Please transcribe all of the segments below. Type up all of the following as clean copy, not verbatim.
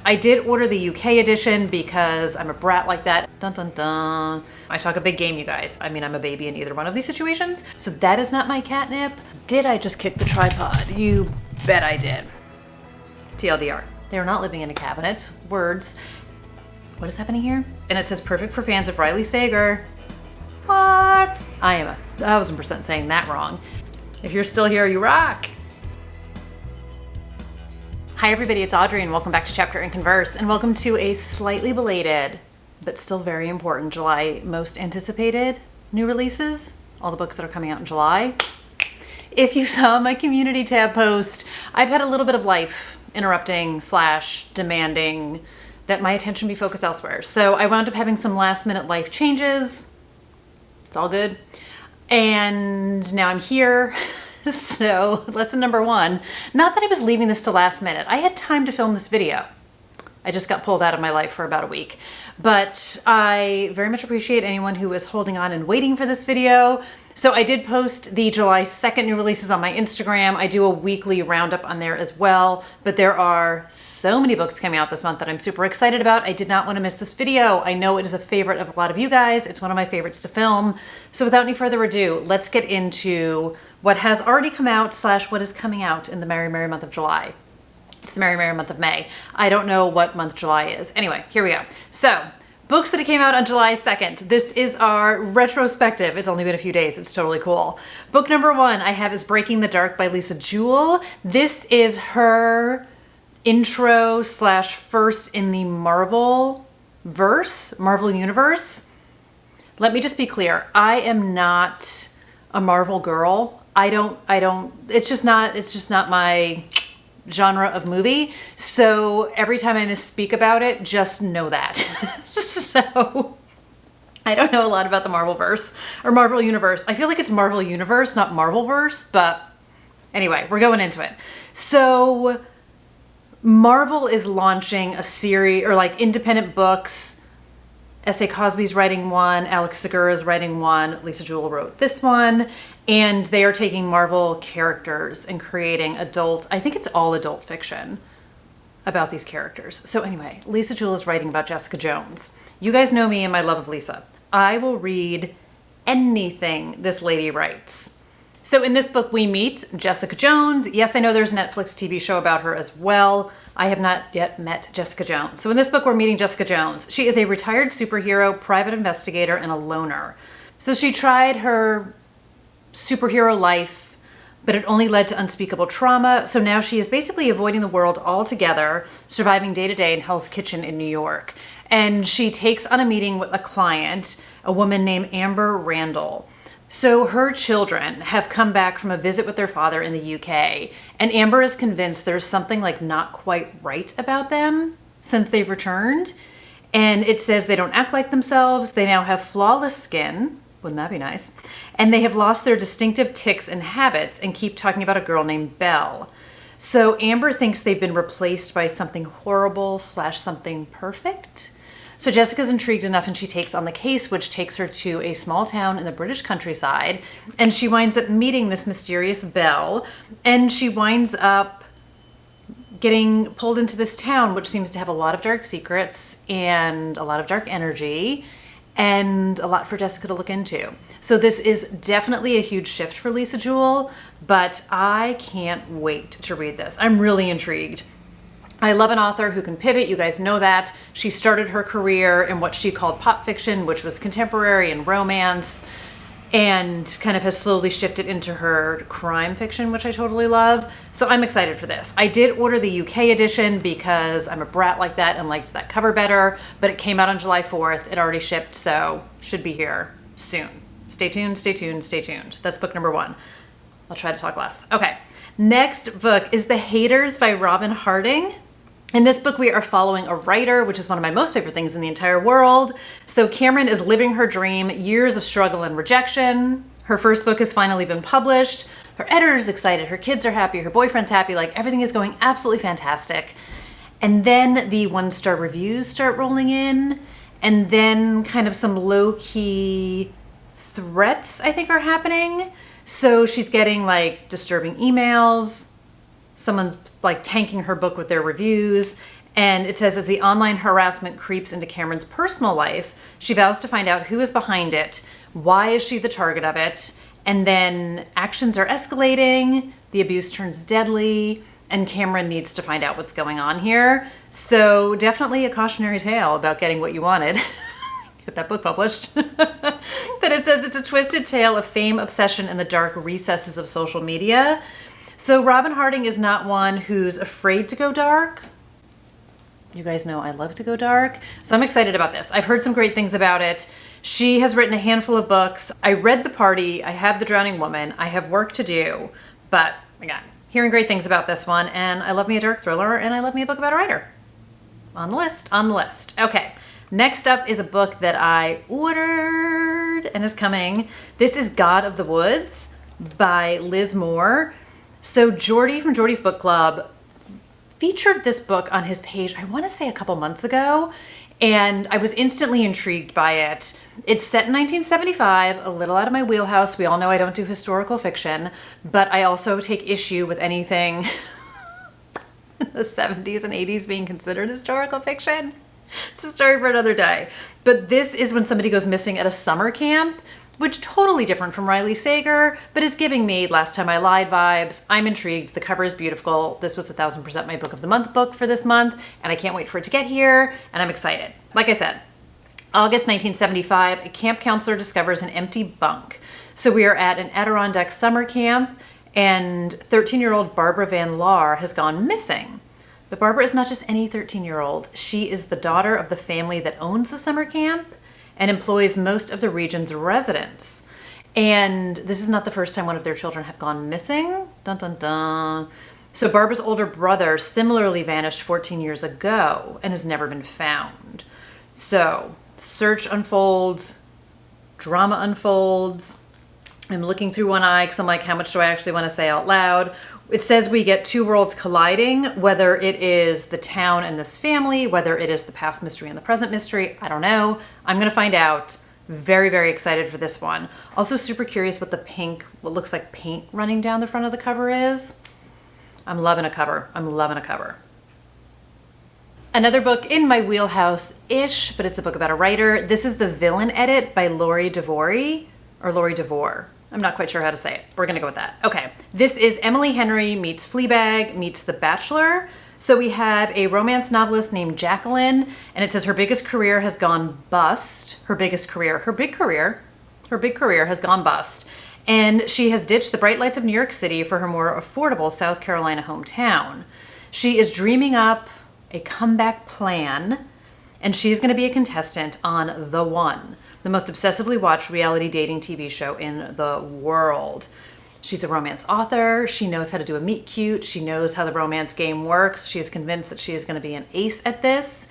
I did order the UK edition because I'm a brat like that. Dun dun dun. I talk a big game, you guys. I mean, I'm a baby in either one of these situations. So that is not my catnip. Did I just kick the tripod? You bet I did. TLDR. They're not living in a cabinet. Words. What is happening here? And it says perfect for fans of Riley Sager. What? I am 1,000% saying that wrong. If you're still here, you rock. Hi everybody, it's Audrey and welcome back to Chapter and Converse, and welcome to a slightly belated, but still very important July most anticipated new releases, all the books that are coming out in July. If you saw my community tab post, I've had a little bit of life interrupting / demanding that my attention be focused elsewhere. So I wound up having some last minute life changes. It's all good. And now I'm here. So lesson number one, not that I was leaving this to last minute. I had time to film this video. I just got pulled out of my life for about a week. But I very much appreciate anyone who is holding on and waiting for this video. So I did post the July 2nd new releases on my Instagram. I do a weekly roundup on there as well. But there are so many books coming out this month that I'm super excited about. I did not want to miss this video. I know it is a favorite of a lot of you guys. It's one of my favorites to film. So without any further ado, let's get into what has already come out / what is coming out in the merry, merry month of July. It's the merry, merry month of May. I don't know what month July is. Anyway, here we go. So, books that came out on July 2nd. This is our retrospective. It's only been a few days. It's totally cool. Book number one I have is Breaking the Dark by Lisa Jewell. This is her intro / first in the Marvel universe. Let me just be clear. I am not a Marvel girl. It's just not my genre of movie. So every time I misspeak about it, just know that. So I don't know a lot about the Marvelverse or Marvel Universe. I feel like it's Marvel Universe, not Marvelverse, but anyway, we're going into it. So Marvel is launching a series or like independent books. S.A. Cosby's writing one, Alex Segura's writing one, Lisa Jewell wrote this one, and they are taking Marvel characters and creating I think it's all adult fiction about these characters. So anyway, Lisa Jewell is writing about Jessica Jones. You guys know me and my love of Lisa. I will read anything this lady writes. So in this book we meet Jessica Jones. Yes, I know there's a Netflix TV show about her as well. I have not yet met Jessica Jones. So in this book, we're meeting Jessica Jones. She is a retired superhero, private investigator, and a loner. So she tried her superhero life, but it only led to unspeakable trauma. So now she is basically avoiding the world altogether, surviving day to day in Hell's Kitchen in New York. And she takes on a meeting with a client, a woman named Amber Randall. So her children have come back from a visit with their father in the UK, and Amber is convinced there's something like not quite right about them since they've returned. And it says they don't act like themselves. They now have flawless skin. Wouldn't that be nice? And they have lost their distinctive tics and habits and keep talking about a girl named Belle. So Amber thinks they've been replaced by something horrible / something perfect. So Jessica's intrigued enough and she takes on the case, which takes her to a small town in the British countryside. And she winds up meeting this mysterious Belle. And she winds up getting pulled into this town, which seems to have a lot of dark secrets and a lot of dark energy and a lot for Jessica to look into. So this is definitely a huge shift for Lisa Jewell, but I can't wait to read this. I'm really intrigued. I love an author who can pivot. You guys know that. She started her career in what she called pop fiction, which was contemporary and romance, and kind of has slowly shifted into her crime fiction, which I totally love. So I'm excited for this. I did order the UK edition because I'm a brat like that and liked that cover better, but it came out on July 4th. It already shipped, so should be here soon. Stay tuned, stay tuned, stay tuned. That's book number one. I'll try to talk less. Okay, next book is The Haters by Robin Harding. In this book, we are following a writer, which is one of my most favorite things in the entire world. So Cameron is living her dream, years of struggle and rejection. Her first book has finally been published. Her editor's excited, her kids are happy, her boyfriend's happy, like everything is going absolutely fantastic. And then the 1-star reviews start rolling in, and then kind of some low-key threats, I think, are happening. So she's getting like disturbing emails. Someone's like tanking her book with their reviews, And it says, as the online harassment creeps into Cameron's personal life, she vows to find out who is behind it, why is she the target of it, and then actions are escalating, the abuse turns deadly, and Cameron needs to find out what's going on here. So definitely a cautionary tale about getting what you wanted. Get that book published. But it says it's a twisted tale of fame, obsession, and the dark recesses of social media. So Robin Harding is not one who's afraid to go dark. You guys know I love to go dark. So I'm excited about this. I've heard some great things about it. She has written a handful of books. I read The Party. I have The Drowning Woman. I have work to do. But again, hearing great things about this one. And I love me a dark thriller. And I love me a book about a writer. On the list. On the list. Okay. Next up is a book that I ordered and is coming. This is God of the Woods by Liz Moore. So Jordy from Jordy's Book Club featured this book on his page, I want to say a couple months ago, and I was instantly intrigued by it. It's set in 1975, a little out of my wheelhouse. We all know I don't do historical fiction, but I also take issue with anything in the 70s and 80s being considered historical fiction. It's a story for another day. But this is when somebody goes missing at a summer camp, which totally different from Riley Sager, but is giving me Last Time I Lied vibes. I'm intrigued. The cover is beautiful. This was 1000% my book of the month book for this month, and I can't wait for it to get here, and I'm excited. Like I said, August 1975, a camp counselor discovers an empty bunk. So we are at an Adirondack summer camp, and 13-year-old Barbara Van Laar has gone missing. But Barbara is not just any 13-year-old. She is the daughter of the family that owns the summer camp and employs most of the region's residents. And this is not the first time one of their children have gone missing. Dun, dun, dun. So Barbara's older brother similarly vanished 14 years ago and has never been found. So search unfolds, drama unfolds. I'm looking through one eye because I'm like, how much do I actually want to say out loud? It says we get two worlds colliding, whether it is the town and this family, whether it is the past mystery and the present mystery. I don't know. I'm going to find out. Very, very excited for this one. Also super curious what the pink, what looks like paint running down the front of the cover is. I'm loving a cover. I'm loving a cover. Another book in my wheelhouse-ish, but it's a book about a writer. This is The Villain Edit by Lori DeVore, or Lori DeVore. I'm not quite sure how to say it. We're gonna go with that. Okay, this is Emily Henry meets Fleabag meets The Bachelor. So we have a romance novelist named Jacqueline, and it says her biggest career has gone bust. Her big career has gone bust. And she has ditched the bright lights of New York City for her more affordable South Carolina hometown. She is dreaming up a comeback plan, and she's gonna be a contestant on The One, the most obsessively watched reality dating TV show in the world. She's a romance author. She knows how to do a meet cute. She knows how the romance game works. She is convinced that she is going to be an ace at this.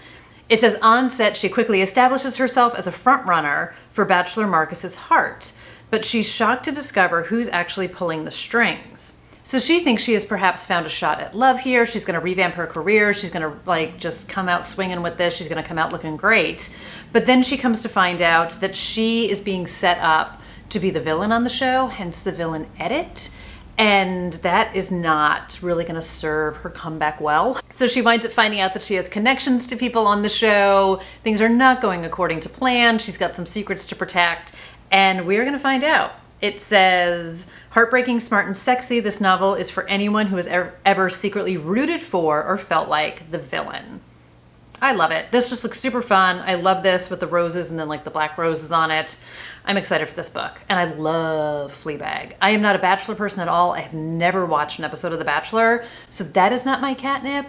It says on set, she quickly establishes herself as a front runner for Bachelor Marcus's heart, but she's shocked to discover who's actually pulling the strings. So she thinks she has perhaps found a shot at love here. She's going to revamp her career. She's going to just come out swinging with this. She's going to come out looking great. But then she comes to find out that she is being set up to be the villain on the show, hence the villain edit. And that is not really going to serve her comeback well. So she winds up finding out that she has connections to people on the show. Things are not going according to plan. She's got some secrets to protect. And we're going to find out. It says, heartbreaking, smart, and sexy, this novel is for anyone who has ever secretly rooted for or felt like the villain. I love it. This just looks super fun. I love this with the roses and then like the black roses on it. I'm excited for this book. And I love Fleabag. I am not a Bachelor person at all. I have never watched an episode of The Bachelor, so that is not my catnip,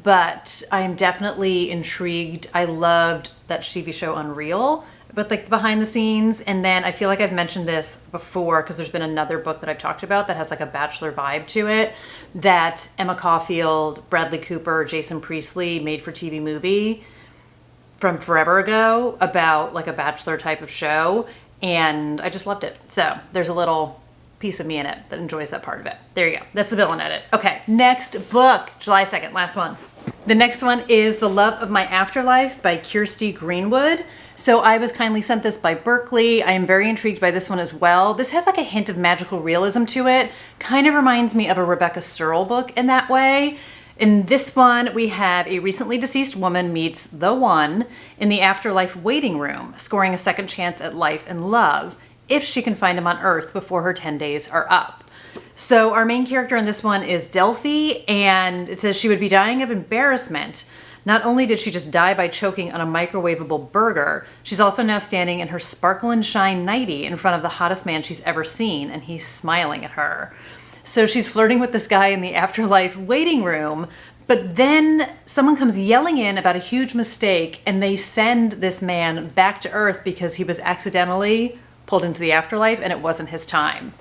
but I am definitely intrigued. I loved that TV show Unreal, but like behind the scenes. And then I feel like I've mentioned this before because there's been another book that I've talked about that has like a Bachelor vibe to it, that Emma Caulfield, Bradley Cooper, Jason Priestley made for TV movie from forever ago about like a Bachelor type of show. And I just loved it. So there's a little piece of me in it that enjoys that part of it. There you go. That's the villain edit. Okay, next book, July 2nd, last one. The next one is The Love of My Afterlife by Kirsty Greenwood. So I was kindly sent this by Berkeley. I am very intrigued by this one as well. This has like a hint of magical realism to it. Kind of reminds me of a Rebecca Searle book in that way. In this one, we have a recently deceased woman meets the one in the afterlife waiting room, scoring a second chance at life and love if she can find him on Earth before her 10 days are up. So our main character in this one is Delphi, and it says she would be dying of embarrassment. Not only did she just die by choking on a microwavable burger, she's also now standing in her sparkle and shine nightie in front of the hottest man she's ever seen, and he's smiling at her. So she's flirting with this guy in the afterlife waiting room, but then someone comes yelling in about a huge mistake, and they send this man back to Earth because he was accidentally pulled into the afterlife and it wasn't his time.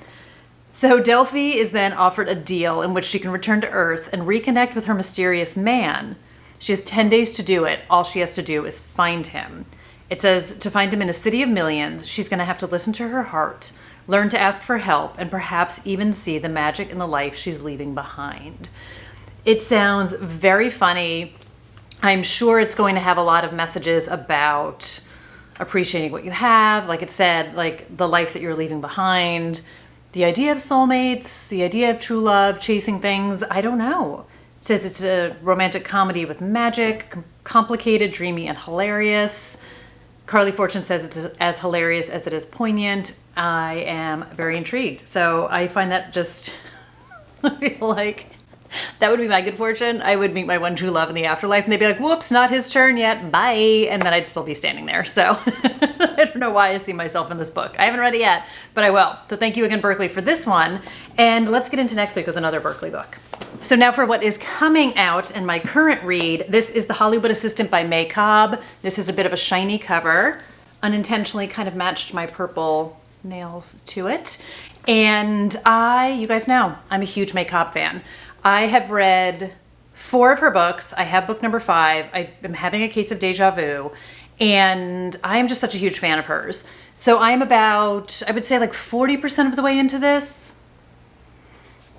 So Delphi is then offered a deal in which she can return to Earth and reconnect with her mysterious man. She has 10 days to do it. All she has to do is find him. It says to find him in a city of millions, she's going to have to listen to her heart, learn to ask for help, and perhaps even see the magic in the life she's leaving behind. It sounds very funny. I'm sure it's going to have a lot of messages about appreciating what you have. Like it said, like the life that you're leaving behind, the idea of soulmates, the idea of true love, chasing things. I don't know. It says it's a romantic comedy with magic, complicated, dreamy, and hilarious. Carly Fortune says it's as hilarious as it is poignant. I am very intrigued. So I find that just, I feel like that would be my good fortune. I would meet my one true love in the afterlife and they'd be like, whoops, not his turn yet, bye. And then I'd still be standing there. So I don't know why I see myself in this book. I haven't read it yet, but I will. So thank you again, Berkeley, for this one. And let's get into next week with another Berkeley book. So now for what is coming out in my current read. This is The Hollywood Assistant by May Cobb. This is a bit of a shiny cover. Unintentionally kind of matched my purple nails to it. And you guys know, I'm a huge May Cobb fan. I have read 4 of her books. I have book number 5. I am having a case of deja vu, and I am just such a huge fan of hers. So I'm about, I would say like 40% of the way into this.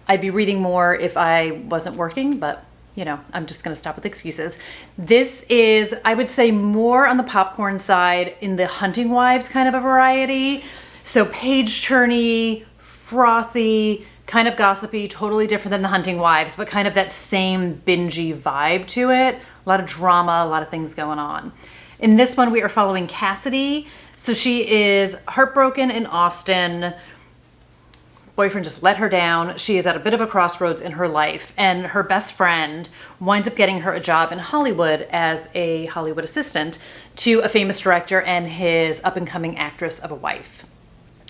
I'd be reading more if I wasn't working, but you know, I'm just gonna stop with excuses. This is, I would say, more on the popcorn side in the Hunting Wives kind of a variety. So page-turny, frothy, kind of gossipy, totally different than the Hunting Wives, but kind of that same bingey vibe to it. A lot of drama, a lot of things going on. In this one, we are following Cassidy. So she is heartbroken in Austin. Boyfriend just let her down. She is at a bit of a crossroads in her life, and her best friend winds up getting her a job in Hollywood as a Hollywood assistant to a famous director and his up-and-coming actress of a wife.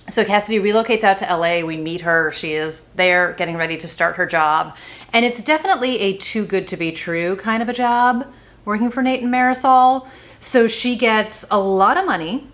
So Cassidy relocates out to LA. We meet her. She is there getting ready to start her job. And it's definitely a too good to be true kind of a job, working for Nate and Marisol. So she gets a lot of money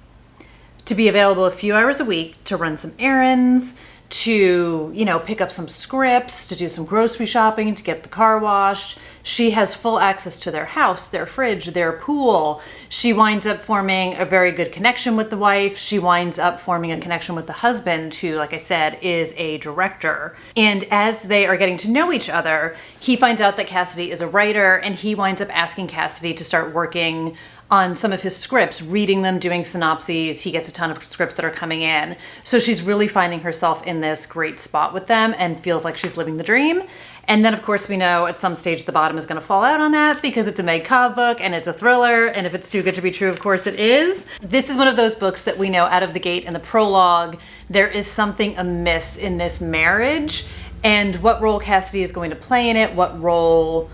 to be available a few hours a week to run some errands, to, you know, pick up some scripts, to do some grocery shopping, to get the car washed. She has full access to their house, their fridge, their pool. She winds up forming a very good connection with the wife. She winds up forming a connection with the husband, who, like I said, is a director. And as they are getting to know each other, he finds out that Cassidy is a writer, and he winds up asking Cassidy to start working on some of his scripts, reading them, doing synopses. He gets a ton of scripts that are coming in. So she's really finding herself in this great spot with them and feels like she's living the dream. And then, of course, we know at some stage the bottom is going to fall out on that because it's a May Cobb book and it's a thriller. And if it's too good to be true, of course it is. This is one of those books that we know out of the gate in the prologue, there is something amiss in this marriage, and what role Cassidy is going to play in it, what role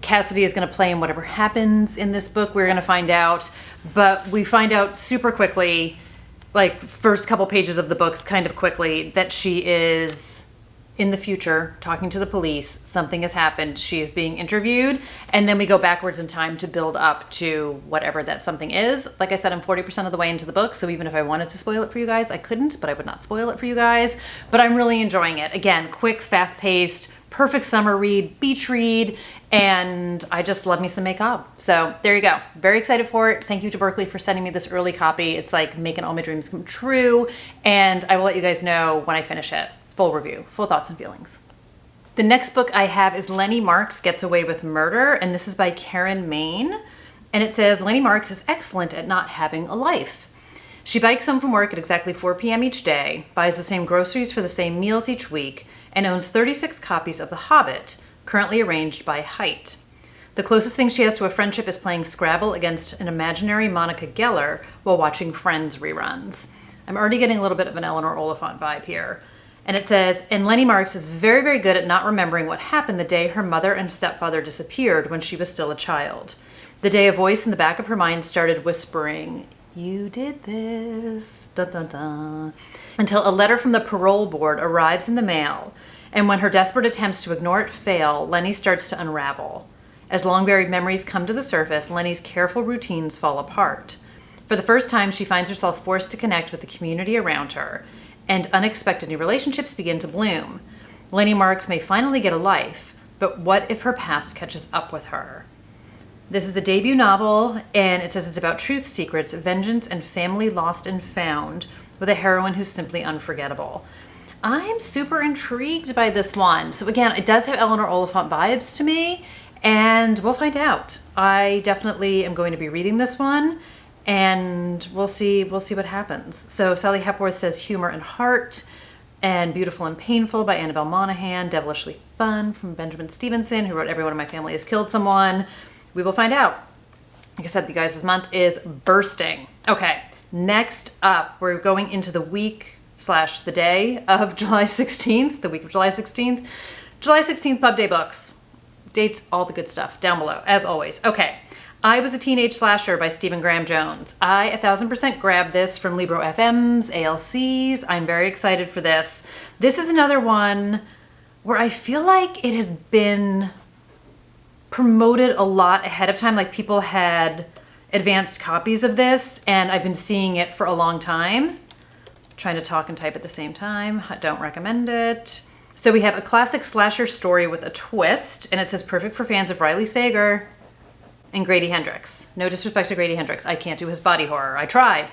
Cassidy is going to play in whatever happens in this book, we're going to find out. But we find out super quickly, like first couple pages of the books, kind of quickly, that she is in the future talking to the police. Something has happened. She is being interviewed. And then we go backwards in time to build up to whatever that something is. Like I said, I'm 40% of the way into the book. So even if I wanted to spoil it for you guys, I couldn't, but I would not spoil it for you guys. But I'm really enjoying it. Again, quick, fast paced, perfect summer read, beach read. And I just love me some May Cobb. So there you go. Very excited for it. Thank you to Berkeley for sending me this early copy. It's like making all my dreams come true. And I will let you guys know when I finish it. Full review, full thoughts and feelings. The next book I have is Lenny Marx Gets Away with Murder. And this is by Karen Main. And it says, Lenny Marx is excellent at not having a life. She bikes home from work at exactly 4 p.m. each day, buys the same groceries for the same meals each week, and owns 36 copies of The Hobbit, currently arranged by height. The closest thing she has to a friendship is playing Scrabble against an imaginary Monica Geller while watching Friends reruns. I'm already getting a little bit of an Eleanor Oliphant vibe here. And it says, and Lenny Marx is very, very good at not remembering what happened the day her mother and stepfather disappeared when she was still a child. The day a voice in the back of her mind started whispering, "You did this, dun dun dun," until a letter from the parole board arrives in the mail. And when her desperate attempts to ignore it fail, Lenny starts to unravel. As long-buried memories come to the surface, Lenny's careful routines fall apart. For the first time, she finds herself forced to connect with the community around her, and unexpected new relationships begin to bloom. Lenny Marx may finally get a life, but what if her past catches up with her? This is a debut novel, and it says it's about truth, secrets, vengeance, and family lost and found, with a heroine who's simply unforgettable. I'm super intrigued by this one. So again, it does have Eleanor Oliphant vibes to me, and we'll find out. I definitely am going to be reading this one, and we'll see what happens. So Sally Hepworth says humor and heart, and Beautiful and Painful by Annabelle Monaghan, Devilishly Fun from Benjamin Stevenson, who wrote Everyone in My Family Has Killed Someone. We will find out. Like I said, you guys, this month is bursting. Okay, next up, we're going into the week/the day of July 16th, the week of July 16th. July 16th, Pub Day Books. Dates, all the good stuff down below, as always. Okay. I Was a Teenage Slasher by Stephen Graham Jones. I 1000% grabbed this from Libro FM's, ALC's. I'm very excited for this. This is another one where I feel like it has been promoted a lot ahead of time. Like people had advanced copies of this, and I've been seeing it for a long time. Trying to talk and type at the same time. I don't recommend it. So we have a classic slasher story with a twist, and it says perfect for fans of Riley Sager and Grady Hendrix. No disrespect to Grady Hendrix. I can't do his body horror. I tried.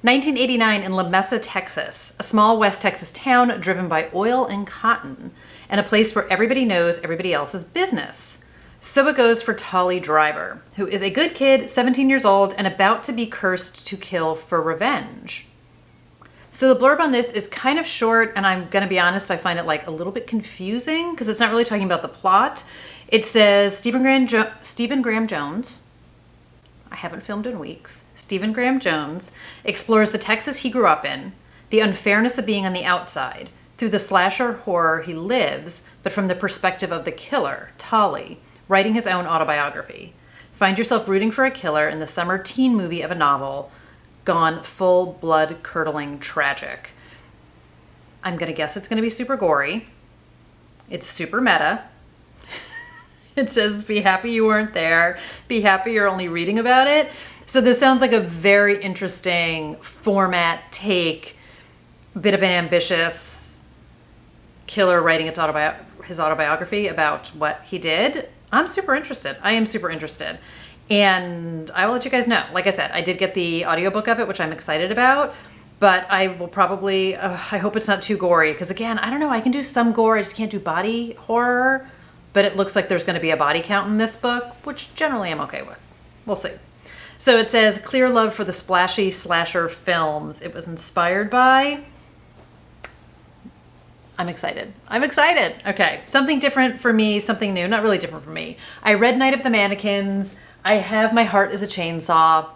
1989 in La Mesa, Texas, a small West Texas town driven by oil and cotton, and a place where everybody knows everybody else's business. So it goes for Tolly Driver, who is a good kid, 17 years old, and about to be cursed to kill for revenge. So the blurb on this is kind of short, and I'm going to be honest, I find it like a little bit confusing because it's not really talking about the plot. It says Stephen Graham Jones, I haven't filmed in weeks, Stephen Graham Jones explores the Texas he grew up in, the unfairness of being on the outside, through the slasher horror he lives, but from the perspective of the killer, Tolly, writing his own autobiography. Find yourself rooting for a killer in the summer teen movie of a novel gone full blood-curdling tragic. I'm going to guess it's going to be super gory. It's super meta. It says, be happy you weren't there. Be happy you're only reading about it. So this sounds like a very interesting format take, a bit of an ambitious killer writing his autobiography about what he did. I'm super interested. I am super interested. And I will let you guys know. Like I said, I did get the audiobook of it, which I'm excited about. But I will probably, I hope it's not too gory. Because again, I don't know, I can do some gore. I just can't do body horror. But it looks like there's going to be a body count in this book, which generally I'm okay with. We'll see. So it says, clear love for the splashy slasher films it was inspired by. I'm excited. I'm excited. Okay, something different for me, something new. Not really different for me. I read Night of the Mannequins. I have My Heart is a Chainsaw.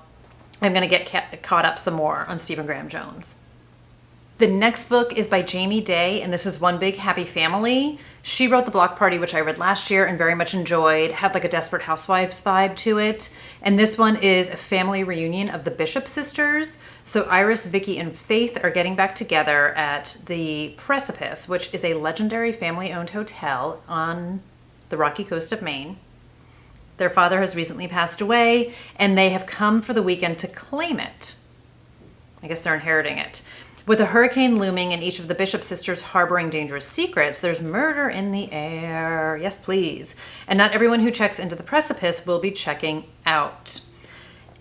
I'm going to get caught up some more on Stephen Graham Jones. The next book is by Jamie Day, and this is One Big Happy Family. She wrote The Block Party, which I read last year and very much enjoyed. Had like a Desperate Housewives vibe to it. And this one is a family reunion of the Bishop sisters. So Iris, Vicky, and Faith are getting back together at the Precipice, which is a legendary family-owned hotel on the rocky coast of Maine. Their father has recently passed away, and they have come for the weekend to claim it. I guess they're inheriting it. With a hurricane looming and each of the Bishop sisters harboring dangerous secrets, there's murder in the air. Yes, please. And not everyone who checks into the Precipice will be checking out.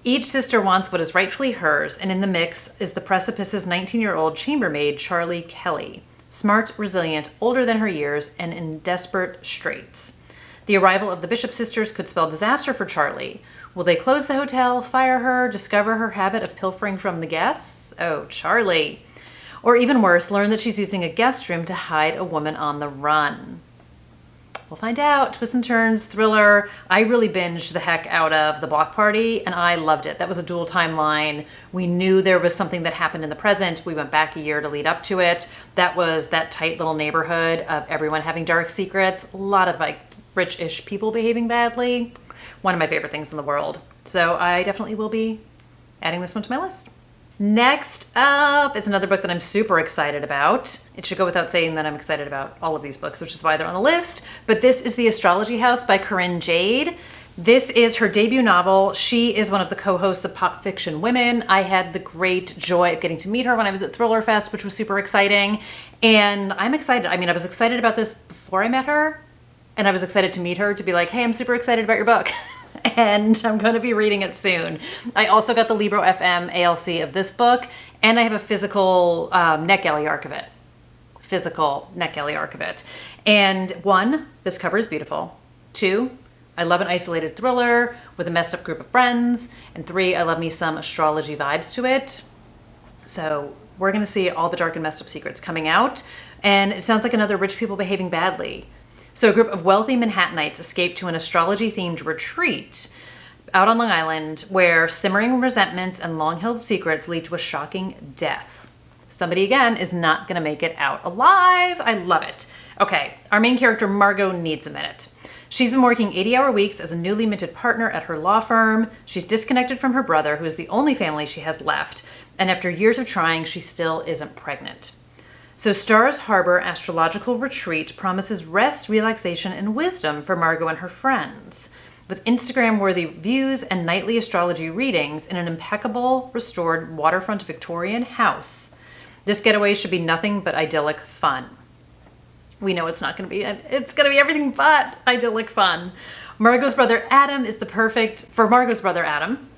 Each sister wants what is rightfully hers, and in the mix is the Precipice's 19-year-old chambermaid, Charlie Kelly. Smart, resilient, older than her years, and in desperate straits. The arrival of the Bishop sisters could spell disaster for Charlie. Will they close the hotel, fire her, discover her habit of pilfering from the guests? Oh, Charlie. Or even worse, learn that she's using a guest room to hide a woman on the run. We'll find out. Twists and turns, thriller. I really binged the heck out of The Block Party, and I loved it. That was a dual timeline. We knew there was something that happened in the present. We went back a year to lead up to it. That was that tight little neighborhood of everyone having dark secrets. A lot of like rich-ish people behaving badly. One of my favorite things in the world. So I definitely will be adding this one to my list. Next up is another book that I'm super excited about. It should go without saying that I'm excited about all of these books, which is why they're on the list. But this is The Astrology House by Corinne Jade. This is her debut novel. She is one of the co-hosts of Pop Fiction Women. I had the great joy of getting to meet her when I was at Thriller Fest, which was super exciting. And I'm excited. I mean, I was excited about this before I met her. And I was excited to meet her to be like, hey, I'm super excited about your book. And I'm going to be reading it soon. I also got the Libro FM ALC of this book, and I have a physical NetGalley arc of it. Physical NetGalley arc of it. And 1, this cover is beautiful. 2, I love an isolated thriller with a messed up group of friends. And 3, I love me some astrology vibes to it. So we're going to see all the dark and messed up secrets coming out. And it sounds like another rich people behaving badly. So a group of wealthy Manhattanites escape to an astrology-themed retreat out on Long Island where simmering resentments and long-held secrets lead to a shocking death. Somebody, again, is not going to make it out alive. I love it. Okay, our main character, Margot, needs a minute. She's been working 80-hour weeks as a newly minted partner at her law firm. She's disconnected from her brother, who is the only family she has left. And after years of trying, she still isn't pregnant. So Stars Harbor Astrological Retreat promises rest, relaxation, and wisdom for Margot and her friends, with Instagram-worthy views and nightly astrology readings in an impeccable, restored waterfront Victorian house. This getaway should be nothing but idyllic fun. We know it's not going to be. It's going to be everything but idyllic fun. Margot's brother Adam is the perfect for Margot's brother Adam.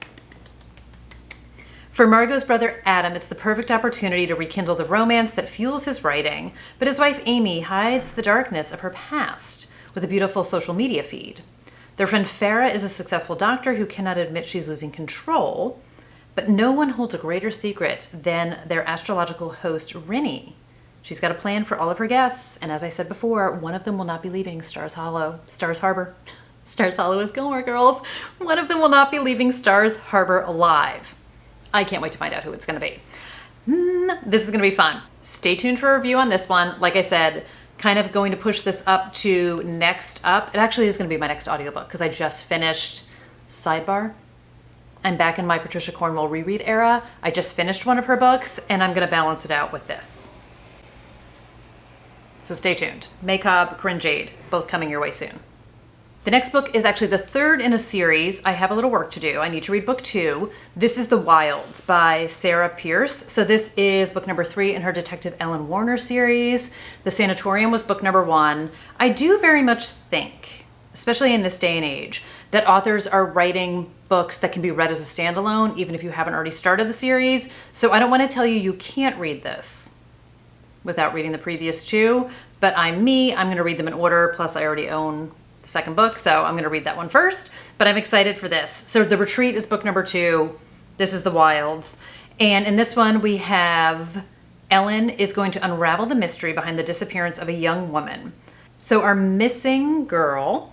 For Margot's brother Adam, it's the perfect opportunity to rekindle the romance that fuels his writing, but his wife Amy hides the darkness of her past with a beautiful social media feed. Their friend Farah is a successful doctor who cannot admit she's losing control, but no one holds a greater secret than their astrological host, Rinny. She's got a plan for all of her guests, and as I said before, one of them will not be leaving Stars Harbor. Stars Hollow is Gilmore Girls. One of them will not be leaving Stars Harbor alive. I can't wait to find out who it's going to be. This is going to be fun. Stay tuned for a review on this one. Like I said, kind of going to push this up to next up. It actually is going to be my next audiobook because I just finished Sidebar. I'm back in my Patricia Cornwell reread era. I just finished one of her books and I'm going to balance it out with this. So stay tuned. Maycob, Corinne Jade, both coming your way soon. The next book is actually the third in a series. I have a little work to do. I need to read book 2. This is The Wilds by Sarah Pierce. So this is book number 3 in her Detective Ellen Warner series. The Sanatorium was book number 1. I do very much think, especially in this day and age, that authors are writing books that can be read as a standalone, even if you haven't already started the series. So I don't want to tell you can't read this without reading the previous 2, but I'm going to read them in order. Plus I already own the second book, so I'm going to read that one first, but I'm excited for this. So The Retreat is book number 2. This is The Wilds. And in this one, we have Ellen is going to unravel the mystery behind the disappearance of a young woman. So our missing girl,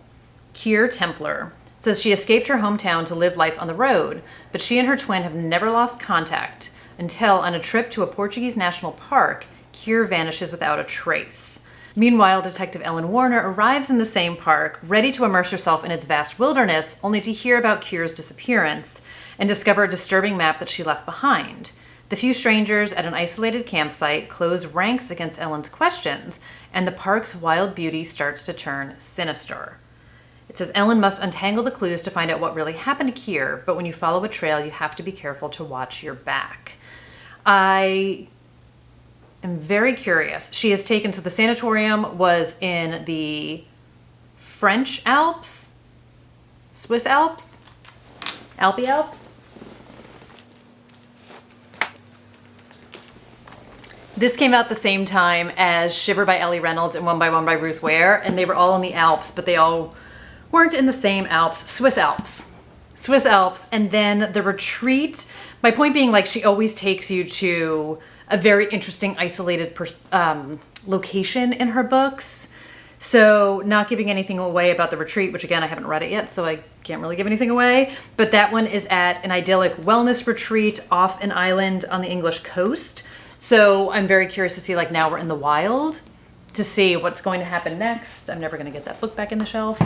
Keir Templar, says she escaped her hometown to live life on the road, but she and her twin have never lost contact until on a trip to a Portuguese national park, Keir vanishes without a trace. Meanwhile, Detective Ellen Warner arrives in the same park, ready to immerse herself in its vast wilderness, only to hear about Keir's disappearance and discover a disturbing map that she left behind. The few strangers at an isolated campsite close ranks against Ellen's questions, and the park's wild beauty starts to turn sinister. It says Ellen must untangle the clues to find out what really happened to Keir, but when you follow a trail, you have to be careful to watch your back. I'm very curious. She has taken, so the sanatorium was in the French Alps, Swiss Alps, Alpi Alps. This came out the same time as Shiver by Ellie Reynolds and One by One by Ruth Ware, and they were all in the Alps, but they all weren't in the same Alps, Swiss Alps. Swiss Alps, and then The Retreat. My point being, like, she always takes you to a very interesting isolated location in her books. So not giving anything away about the retreat, which again, I haven't read it yet, so I can't really give anything away. But that one is at an idyllic wellness retreat off an island on the English coast. So I'm very curious to see, like, now we're in the wild, to see what's going to happen next. I'm never going to get that book back in the shelf.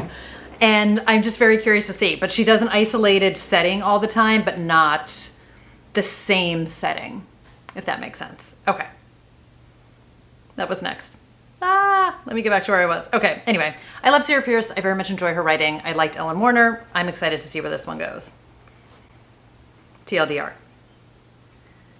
And I'm just very curious to see. But she does an isolated setting all the time, but not the same setting, if that makes sense. Okay. That was next. Let me get back to where I was. Okay, anyway. I love Sarah Pierce. I very much enjoy her writing. I liked Ellen Warner. I'm excited to see where this one goes. TLDR.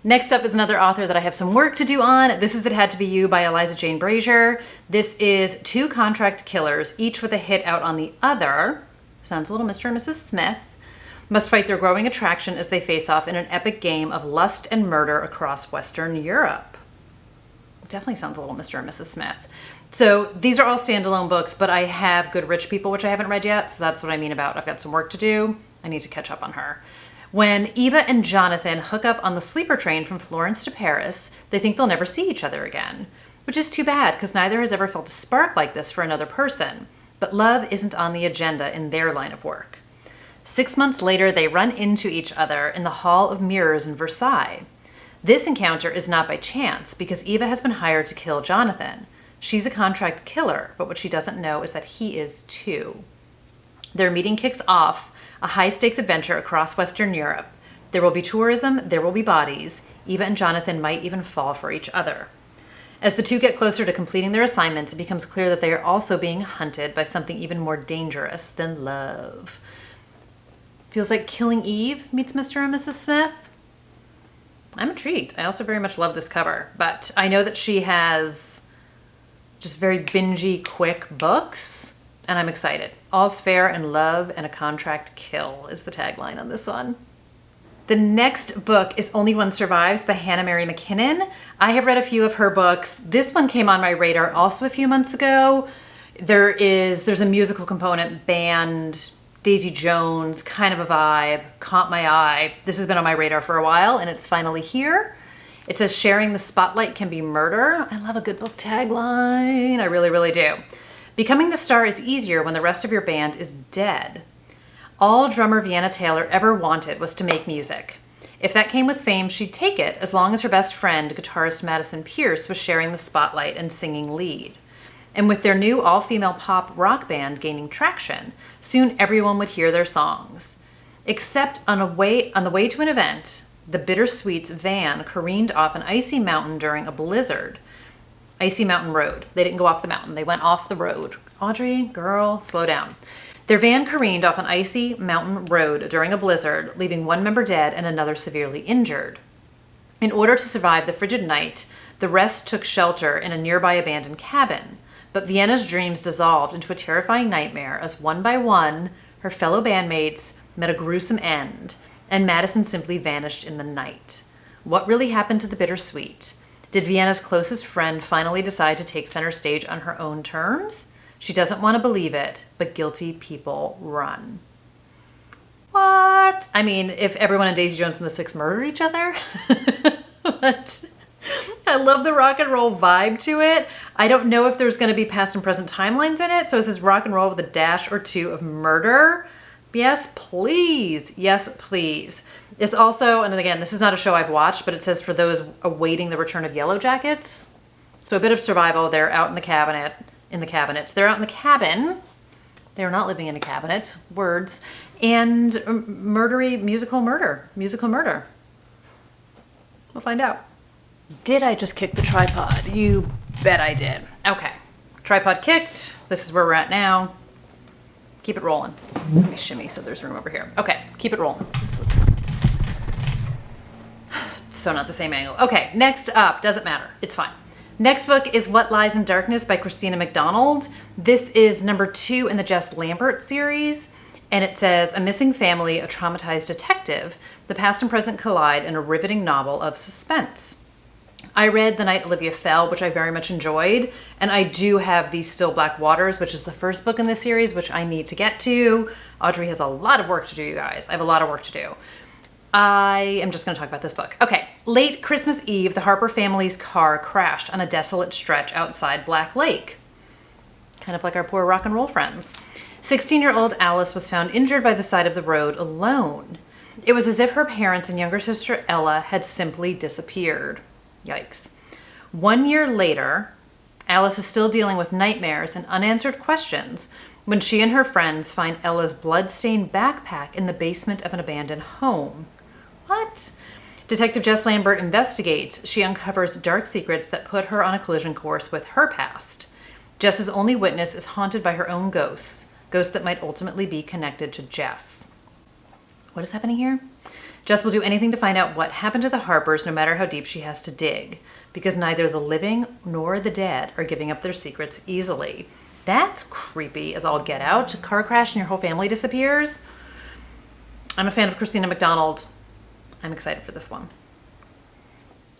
Next up is another author that I have some work to do on. This is It Had to Be You by Eliza Jane Brazier. This is two contract killers, each with a hit out on the other. Sounds a little Mr. and Mrs. Smith. Must fight their growing attraction as they face off in an epic game of lust and murder across Western Europe. Definitely sounds a little Mr. and Mrs. Smith. So these are all standalone books, but I have Good Rich People, which I haven't read yet. So that's what I mean about I've got some work to do. I need to catch up on her. When Eva and Jonathan hook up on the sleeper train from Florence to Paris, they think they'll never see each other again, which is too bad because neither has ever felt a spark like this for another person. But love isn't on the agenda in their line of work. 6 months later, they run into each other in the Hall of Mirrors in Versailles. This encounter is not by chance because Eva has been hired to kill Jonathan. She's a contract killer, but what she doesn't know is that he is too. Their meeting kicks off a high-stakes adventure across Western Europe. There will be tourism, there will be bodies. Eva and Jonathan might even fall for each other. As the two get closer to completing their assignments, it becomes clear that they are also being hunted by something even more dangerous than love. Feels like Killing Eve meets Mr. and Mrs. Smith. I'm intrigued. I also very much love this cover, but I know that she has just very bingey, quick books, and I'm excited. All's fair in love and a contract kill is the tagline on this one. The next book is Only One Survives by Hannah Mary McKinnon. I have read a few of her books. This one came on my radar also a few months ago. There's a musical component, band, Daisy Jones, kind of a vibe, caught my eye. This has been on my radar for a while and it's finally here. It says sharing the spotlight can be murder. I love a good book tagline. I really, really do. Becoming the star is easier when the rest of your band is dead. All drummer Vienna Taylor ever wanted was to make music. If that came with fame, she'd take it as long as her best friend, guitarist Madison Pierce, was sharing the spotlight and singing lead. And with their new all-female pop rock band gaining traction, soon everyone would hear their songs. Except on the way to an event, the Bittersweets van careened off an icy mountain during a blizzard. Icy Mountain Road. They didn't go off the mountain. They went off the road. Audrey, girl, slow down. Their van careened off an icy mountain road during a blizzard, leaving one member dead and another severely injured. In order to survive the frigid night, the rest took shelter in a nearby abandoned cabin. But Vienna's dreams dissolved into a terrifying nightmare as one by one, her fellow bandmates met a gruesome end, and Madison simply vanished in the night. What really happened to the Bittersweet? Did Vienna's closest friend finally decide to take center stage on her own terms? She doesn't want to believe it, but guilty people run. What? I mean, if everyone in Daisy Jones and the Six murder each other? But I love the rock and roll vibe to it. I don't know if there's going to be past and present timelines in it, so it says rock and roll with a dash or two of murder. Yes, please. Yes, please. It's also, and again, this is not a show I've watched, but it says for those awaiting the return of Yellow Jackets. So a bit of survival. They're out in the cabinet. They're out in the cabin. They're not living in a cabinet. Words. And murdery, musical murder. Musical murder. We'll find out. Did I just kick the tripod? You bet I did. Okay. Tripod kicked. This is where we're at now. Keep it rolling. Let me shimmy so there's room over here. Okay, keep it rolling. This looks so not the same angle. Okay, next up, doesn't matter. It's fine. Next book is What Lies in Darkness by Christina McDonald. This is number 2 in the Jess Lambert series. And it says, a missing family, a traumatized detective. The past and present collide in a riveting novel of suspense. I read The Night Olivia Fell, which I very much enjoyed, and I do have The Still Black Waters, which is the first book in this series, which I need to get to. Audrey has a lot of work to do, you guys. I have a lot of work to do. I am just going to talk about this book. Okay. Late Christmas Eve, the Harper family's car crashed on a desolate stretch outside Black Lake. Kind of like our poor rock and roll friends. 16-year-old Alice was found injured by the side of the road alone. It was as if her parents and younger sister Ella had simply disappeared. Yikes. 1 year later, Alice is still dealing with nightmares and unanswered questions when she and her friends find Ella's blood-stained backpack in the basement of an abandoned home. What? Detective Jess Lambert investigates. She uncovers dark secrets that put her on a collision course with her past. Jess's only witness is haunted by her own ghosts that might ultimately be connected to Jess. What is happening here? Jess will do anything to find out what happened to the Harpers, no matter how deep she has to dig, because neither the living nor the dead are giving up their secrets easily. That's creepy as all get out. A car crash and your whole family disappears. I'm a fan of Christina McDonald. I'm excited for this one.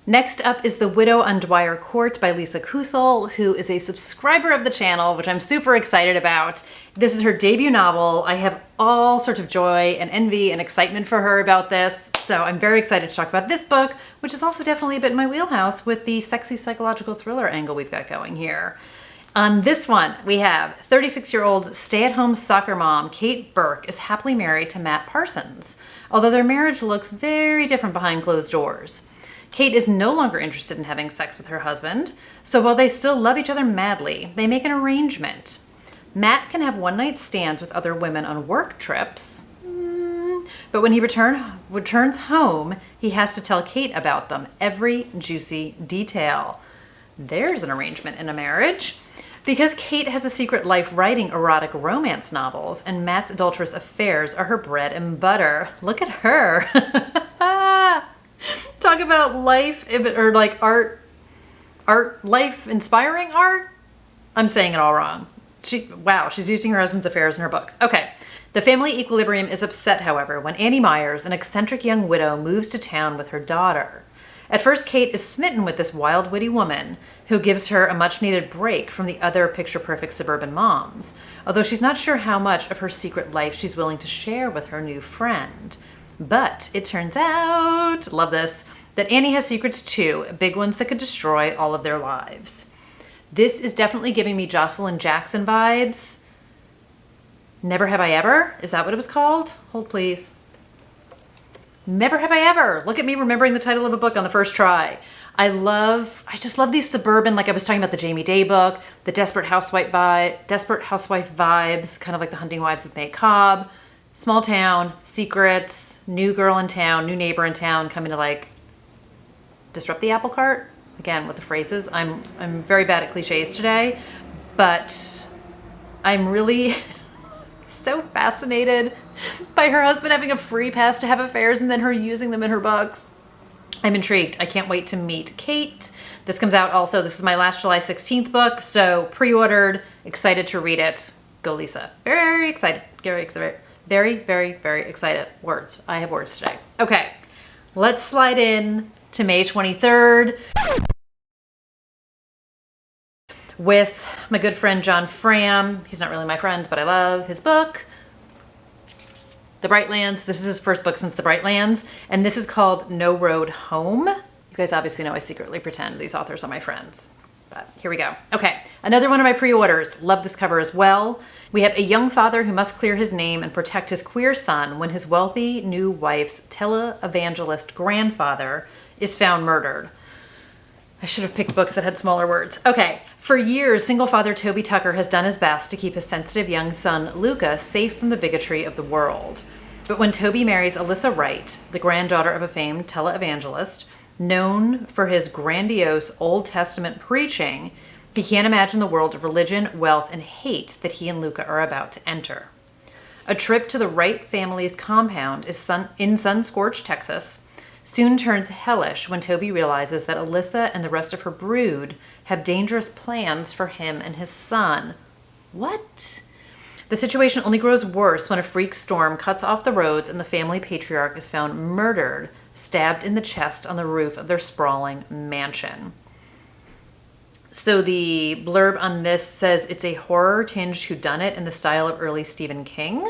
Next up is The Widow on Dwyer Court by Lisa Kusel, who is a subscriber of the channel, which I'm super excited about. This is her debut novel. I have all sorts of joy and envy and excitement for her about this. So I'm very excited to talk about this book, which is also definitely a bit in my wheelhouse with the sexy psychological thriller angle we've got going here. On this one, we have 36-year-old stay-at-home soccer mom Kate Burke is happily married to Matt Parsons, although their marriage looks very different behind closed doors. Kate is no longer interested in having sex with her husband, so while they still love each other madly, they make an arrangement. Matt can have one-night stands with other women on work trips, but when he returns home, he has to tell Kate about them, every juicy detail. There's an arrangement in a marriage. Because Kate has a secret life writing erotic romance novels, and Matt's adulterous affairs are her bread and butter. Look at her. Talk about life, or like art, life inspiring art? I'm saying it all wrong. Wow, she's using her husband's affairs in her books. Okay. The family equilibrium is upset, however, when Annie Myers, an eccentric young widow, moves to town with her daughter. At first, Kate is smitten with this wild, witty woman who gives her a much-needed break from the other picture-perfect suburban moms, although she's not sure how much of her secret life she's willing to share with her new friend. But it turns out, love this, that Annie has secrets too, big ones that could destroy all of their lives. This is definitely giving me Jocelyn Jackson vibes. Never Have I Ever? Is that what it was called? Hold, please. Never Have I Ever. Look at me remembering the title of a book on the first try. I just love these suburban, like I was talking about the Jamie Day book, the Desperate Housewife vibes, kind of like the Hunting Wives with May Cobb. Small town, secrets, new girl in town, new neighbor in town coming to like disrupt the apple cart. Again, with the phrases. I'm very bad at cliches today, but I'm really so fascinated by her husband having a free pass to have affairs and then her using them in her books. I'm intrigued. I can't wait to meet Kate. This comes out also. This is my last July 16th book, so pre-ordered, excited to read it. Go Lisa. Very excited. Very excited. Very, very, very excited. Words. I have words today. Okay, let's slide in to May 23rd with my good friend John Fram. He's not really my friend, but I love his book, The Brightlands. This is his first book since The Brightlands, and this is called No Road Home. You guys obviously know I secretly pretend these authors are my friends, but here we go. Okay, another one of my pre-orders. Love this cover as well. We have a young father who must clear his name and protect his queer son when his wealthy new wife's televangelist grandfather is found murdered. I should have picked books that had smaller words. Okay, for years, single father Toby Tucker has done his best to keep his sensitive young son, Luca, safe from the bigotry of the world. But when Toby marries Alyssa Wright, the granddaughter of a famed televangelist, known for his grandiose Old Testament preaching, he can't imagine the world of religion, wealth, and hate that he and Luca are about to enter. A trip to the Wright family's compound in sun-scorched Texas soon turns hellish when Toby realizes that Alyssa and the rest of her brood have dangerous plans for him and his son. What? The situation only grows worse when a freak storm cuts off the roads and the family patriarch is found murdered, stabbed in the chest on the roof of their sprawling mansion. So the blurb on this says it's a horror-tinged whodunit in the style of early Stephen King.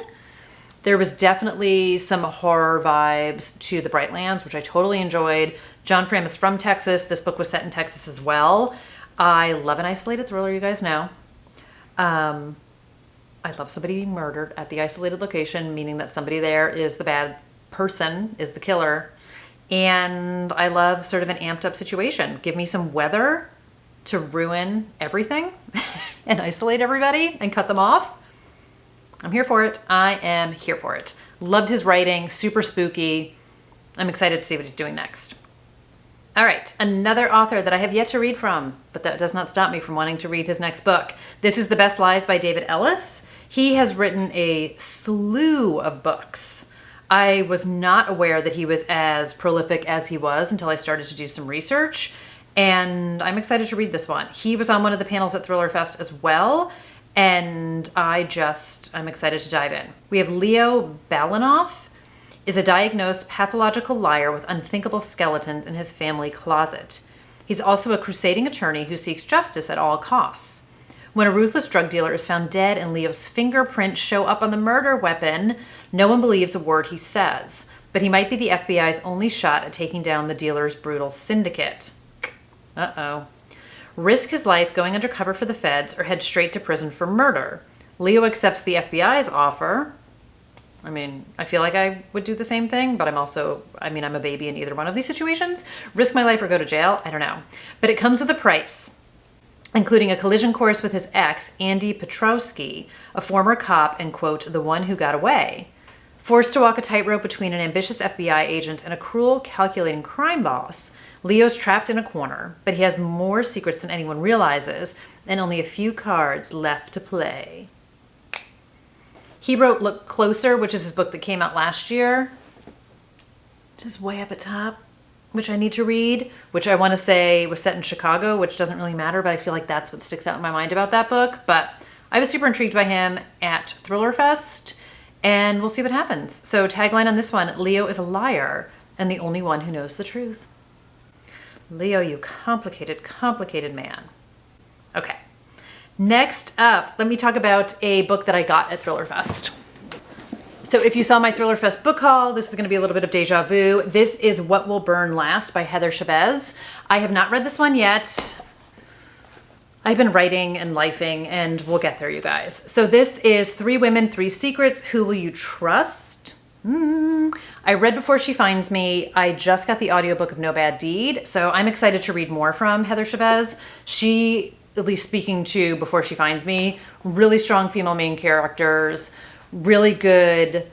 There was definitely some horror vibes to The Brightlands, which I totally enjoyed. John Fram is from Texas. This book was set in Texas as well. I love an isolated thriller, you guys know. I love somebody being murdered at the isolated location, meaning that somebody there is the bad person, is the killer. And I love sort of an amped up situation. Give me some weather to ruin everything and isolate everybody and cut them off. I'm here for it. I am here for it. Loved his writing, super spooky. I'm excited to see what he's doing next. All right, another author that I have yet to read from, but that does not stop me from wanting to read his next book. This is The Best Lies by David Ellis. He has written a slew of books. I was not aware that he was as prolific as he was until I started to do some research, and I'm excited to read this one. He was on one of the panels at Thriller Fest as well, and I'm excited to dive in. We have Leo Balanoff. Is a diagnosed pathological liar with unthinkable skeletons in his family closet. He's also a crusading attorney who seeks justice at all costs. When a ruthless drug dealer is found dead and Leo's fingerprints show up on the murder weapon, no one believes a word he says, but he might be the FBI's only shot at taking down the dealer's brutal syndicate. Uh-oh. Risk his life going undercover for the feds or head straight to prison for murder. Leo accepts the FBI's offer. I mean, I feel like I would do the same thing, but I'm a baby in either one of these situations. Risk my life or go to jail? I don't know. But it comes with a price, including a collision course with his ex, Andy Petrowski, a former cop and, quote, the one who got away. Forced to walk a tightrope between an ambitious FBI agent and a cruel, calculating crime boss, Leo's trapped in a corner, but he has more secrets than anyone realizes and only a few cards left to play. He wrote Look Closer, which is his book that came out last year. Just way up at top, which I need to read, which I want to say was set in Chicago, which doesn't really matter, but I feel like that's what sticks out in my mind about that book. But I was super intrigued by him at Thriller Fest, and we'll see what happens. So tagline on this one, Leo is a liar and the only one who knows the truth. Leo, you complicated, complicated man. Okay. Next up, let me talk about a book that I got at Thriller Fest. So if you saw my Thriller Fest book haul, this is going to be a little bit of deja vu. This is What Will Burn Last by Heather Chavez. I have not read this one yet. I've been writing and lifing, and we'll get there, you guys. So this is 3 Women, 3 Secrets. Who will you trust? I read Before She Finds Me. I just got the audiobook of No Bad Deed, so I'm excited to read more from Heather Chavez. She, at least speaking to Before She Finds Me, really strong female main characters, really good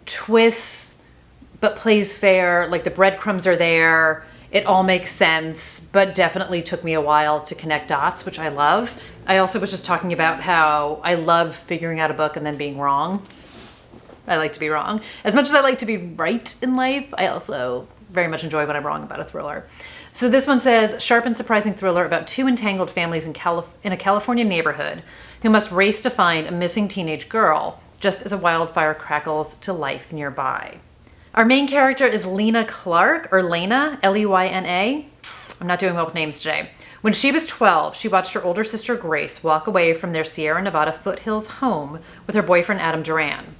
twists, but plays fair. Like the breadcrumbs are there. It all makes sense, but definitely took me a while to connect dots, which I love. I also was just talking about how I love figuring out a book and then being wrong. I like to be wrong. As much as I like to be right in life, I also very much enjoy when I'm wrong about a thriller. So this one says, sharp and surprising thriller about 2 entangled families in a California neighborhood who must race to find a missing teenage girl just as a wildfire crackles to life nearby. Our main character is Lena Clark, or Lena, Leyna. I'm not doing well with names today. When she was 12, she watched her older sister Grace walk away from their Sierra Nevada foothills home with her boyfriend Adam Duran.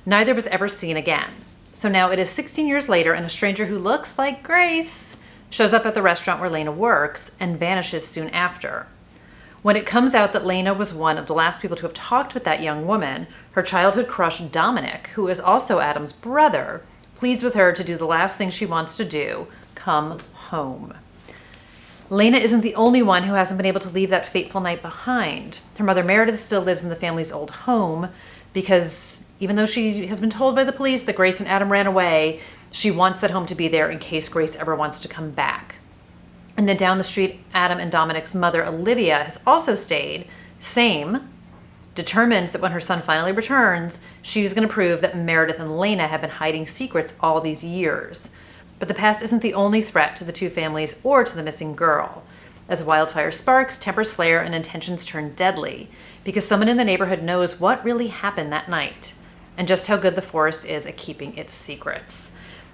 Neither was ever seen again. So now it is 16 years later, and a stranger who looks like Grace shows up at the restaurant where Lena works and vanishes soon after. When it comes out that Lena was one of the last people to have talked with that young woman, her childhood crush Dominic, who is also Adam's brother, pleads with her to do the last thing she wants to do, come home. Lena isn't the only one who hasn't been able to leave that fateful night behind. Her mother Meredith still lives in the family's old home because even though she has been told by the police that Grace and Adam ran away, she wants that home to be there in case Grace ever wants to come back. And then down the street, Adam and Dominic's mother, Olivia, has also stayed, same, determined that when her son finally returns, she was going to prove that Meredith and Lena have been hiding secrets all these years. But the past isn't the only threat to the 2 families or to the missing girl. As wildfire sparks, tempers flare, and intentions turn deadly, because someone in the neighborhood knows what really happened that night, and just how good the forest is at keeping its secrets.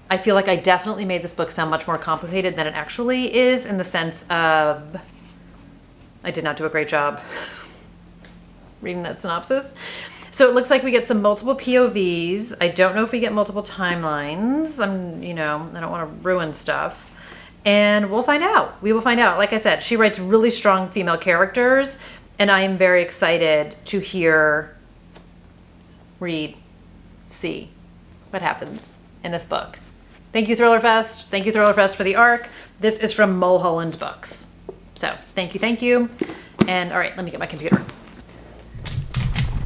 I feel like I definitely made this book sound much more complicated than it actually is, in the sense of I did not do a great job reading that synopsis. So it looks like we get some multiple POVs. I don't know if we get multiple timelines. I don't want to ruin stuff. And we'll find out. We will find out. Like I said, she writes really strong female characters, and I am very excited to hear, read, see what happens in this book. Thank you, Thriller Fest. Thank you, Thriller Fest, for the ARC. This is from Mulholland Books. So thank you, thank you. And all right, let me get my computer.